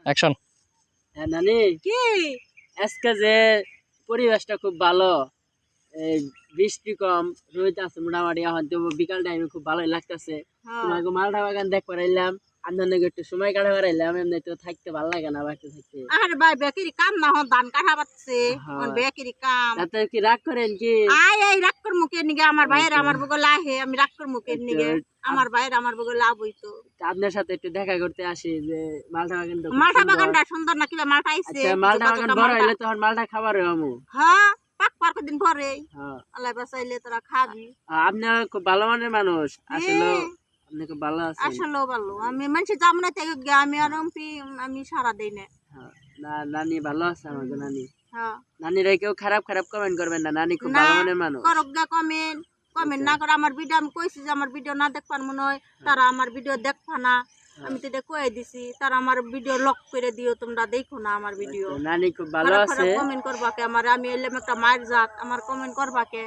Action. হ্যাঁ নানি, কি আজকে যে পরিবেশটা খুব ভালো, এই বৃষ্টি কম, রোদ আছে মোটামুটি, এখন তো বিকাল টাইমে খুব ভালোই লাগতেছে। তোমাকে মালটা বাগান দেখ পারাইলাম, আপনার একটু সময় কাটা পারাইলাম, এমনি তো থাকতে ভালো লাগে না বাড়িতে থাকতে। আরে ভাই বেকিরি কাম না হন ধান কাটা পাচ্ছে হ্যাঁ। বেকিরি কাম তাতে কি রাগ করেন কি? আয় এই রাগ কর মুখে নিগে আমার ভাইয়ের আমার বগলে আহে আমি রাগ কর মুখে নিগে আমার ভাইয়ের আমার বগলে লাভ হইতো। আপনার সাথে একটু দেখা করতে আসি যে মালটা বাগানটা খুব মালটা সুন্দর। বাগানটা সুন্দর না কিবা মালটা আইছে আচ্ছা, মালটা বাগান বড় হইলে তখন মালটা খাবার আমু। হ্যাঁ পাক পাক দিন পরে হ্যাঁ, আল্লাহ বাঁচাইলে তোরা খাবি। আপনি খুব ভালো মানের মানুষ আসলে, হ্যাঁ, আপনি খুব ভালো আছেন। আসলে ভালো আমি মানুষের জামনা থেকে আমি আর আমি সারা দেই না। হ্যাঁ, না নানি ভালো আছে আমাদের নানি। হ্যাঁ নানিরা কেউ খারাপ খারাপ কমেন্ট করবেন না, নানি খুব না ভালো মানের মানুষ। করক গা কমেন্ট কমেন্ট না করে আমার ভিডিও আমি কইছি যে আমার ভিডিও না দেখবার মনে হয় তারা আমার ভিডিও দেখবা না, আমি তো এটা কয়ে দিছি তারা আমার ভিডিও লক করে দিও তোমরা দেখো না আমার ভিডিও। নানি খুব ভালো আছে। কমেন্ট করবা কে আমার আমি এলাম একটা মায়ের জাত আমার কমেন্ট করবা কে